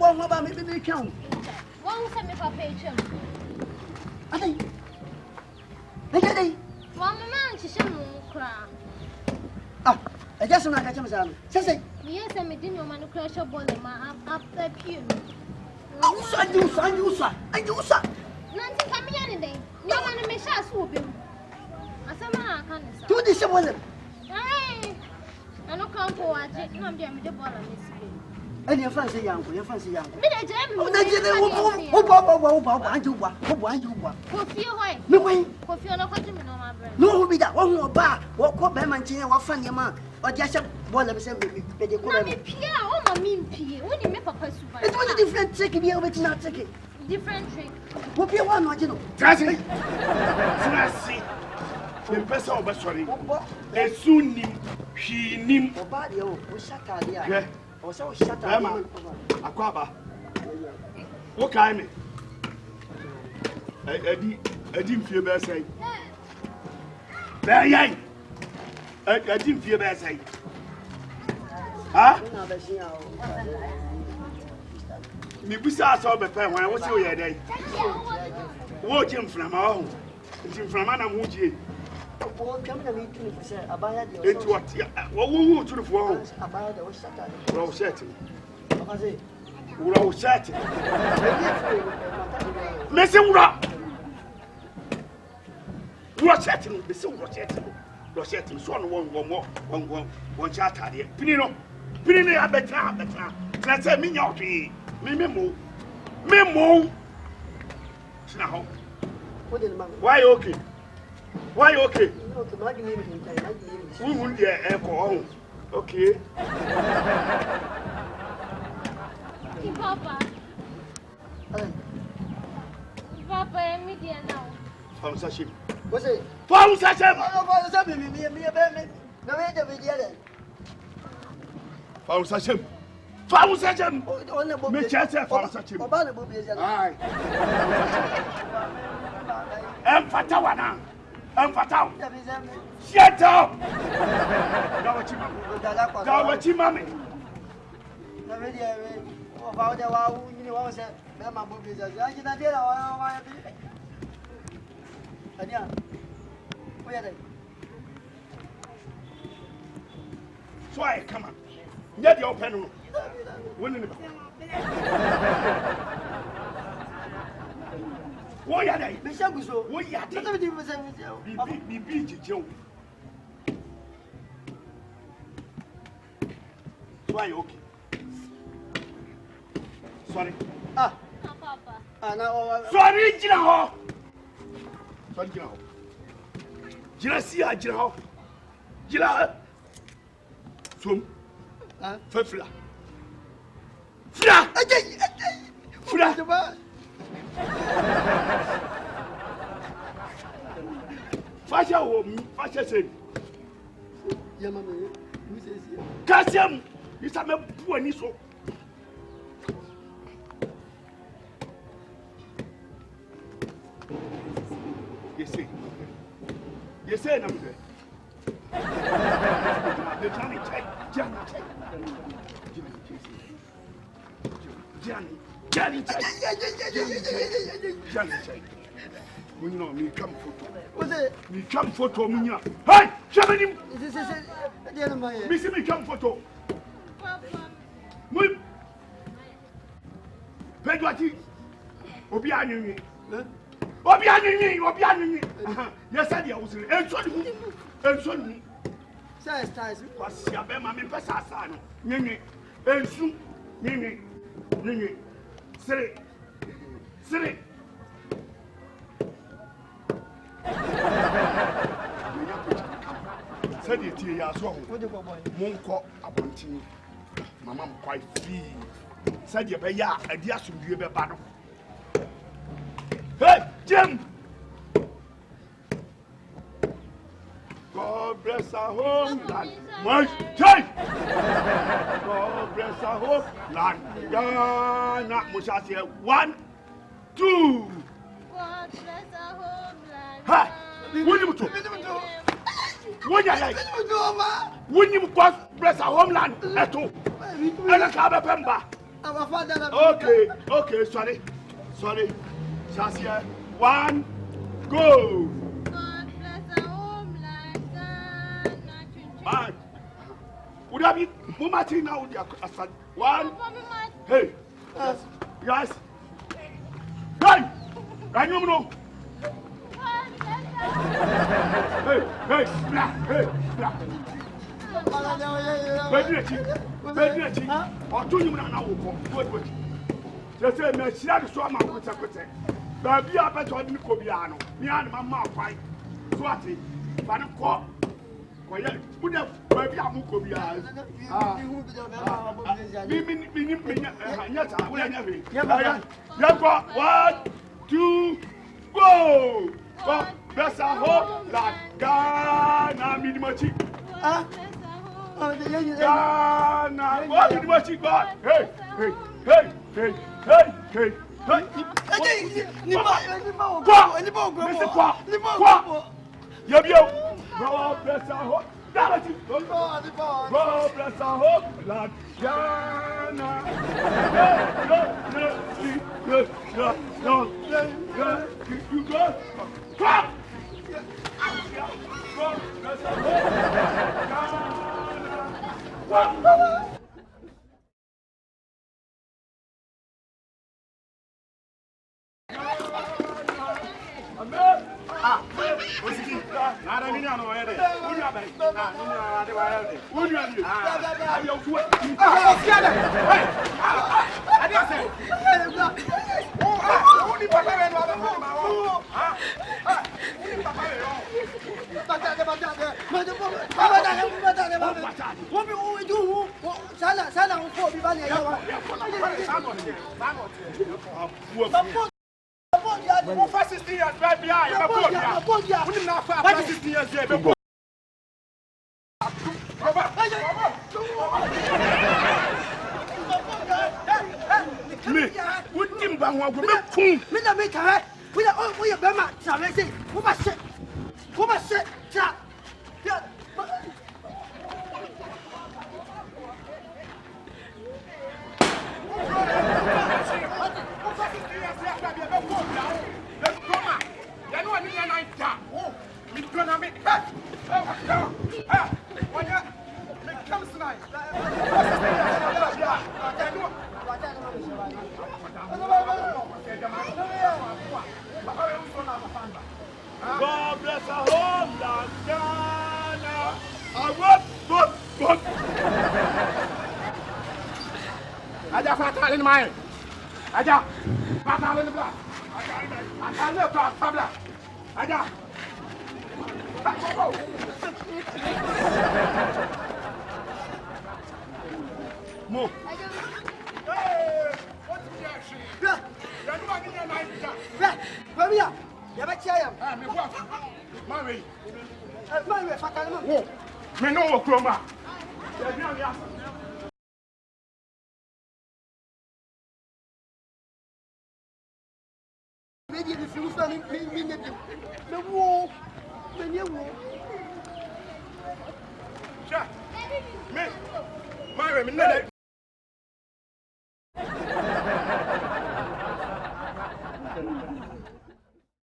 one about me be count. One send me for patient. I think. Hey, one man to show crown. Ah, I just want to catch him. Say, yes, I made in your man crash your body, my after pew. Oh, son, you, sir. And you, sir. Nancy coming any day. No one may shall swoop him. I said, I can't. Do this one. I don't come for a jet, no, I'm the ball on this. And your fancy young, your fancy young. Who no, be that one more bar, what called Bemanchina, what funny man, or just one of them. Pierre, oh, my mean Pierre, when you make a person. It was a different trick if you ever not take it. Different trick. What be one, what you know? Tracy! The person of sorry. They soon nim, she nim. Or body, oh, shut out here. Or so shut out. Aquaba. What kind? I didn't feel bad say. Very young. I didn't feel bad say. Huh? Me bisa saw be pen when I was here day. What came from my home? It's from Anna Muji. It's what? What to the phone? Well, setting. Well, setting. Messing up. What's setting? The silver setting. Rosetting, so one chat at it. Pinino, I better. Let's say me out to Memo. Now, why okay? Why okay? We won't get echo. Okay. Papa. Papa, me dear now. From Sashim. Was it? From Sashim! No, wait a minute. From Sashim. From Sashim! Me chance for Sashim. Aye. Fatawana. Fatao. Shut up! Gawachimami. About the wow, you know, was that my boobies. I did. Anya, where are they? So I come on. Get your pen. Winning. Why are they? Miss Yaguso, what are they? Be Joe. Why okay? Sorry. Papa. Now, sorry, Jina. Sorry, Jina. Jina. Swim. Fla. Fasha said. Yamame, who says here? Cassiam, you said, me poor niso. You say, I'm there. The Johnny check. Johnny check. We know me come photo. What's it? Me come photo, Munya. Hey, Shabby! This is the end of my head. Missy, me come photo. Papa. Move. Pedwati. Obiani. Yes, I was and son. Size ties. Was Yabema, me Passano. Nini, and soon, Nini. Say. Said it here, as well. Monko appointing. Mamma quite free. Said you pay ya, a dear should be a battle. Hey, Jim! God bless our homeland. Much time! God bless our homeland. Yeah, not much as here. 1, 2. God bless our homeland. Ha! When you do? When you God bless our homeland, at all. And a cab of Pemba. Our father. Okay, sorry. Shasia, 1, go. God bless our home like Ghana. Would that be Mumati now? 1. Hey, guys. Hey, I don't know. Hey, Bedrechi. Or 2 you now. Wait. Just say, Messia, the swamp, Baby, I bet you didn't go piano. Me and my mouth fight. Swati, but I'm caught. Put up, baby, I'm going to be 1, 2, go! God bless our hope like Ghana, Minimachi. Ghana, what Minimachi, God? Hey. God bless our hope. God bless our hope like Ghana. You go. Come! God bless our hope. Ghana. Wusu Siki, nada ni ano ede. Unu abai. Ni ade wa ede. Unu ade. Abi o fuwa. Fiada. Hey. Ade ase. Uni papa we no aba ma wo. Uni papa we yo. Batade. Wo bi o du hu. Sana o fo bi ba le ya wa. For 16 years, baby, I am a boy. We did not fight 16 years, baby. Me, we didn't bang one with me. Me, the make her. We are all we are Bama. Say, who must say, chat. God bless our homeland, Ghana. I want good. Aja fatal in mine. Aja fatal in the blood. Aja left out tabla. Aja. Mo. Hey, what's the action? Yeah. You know I need a knife. Yeah. Come here. You bet you am. Me what? My way. Fatal man. Wo. Me no wo kroma. Ya bi am ya. Maybe the few standing me the war. Me war. Sure. Me. My way, me no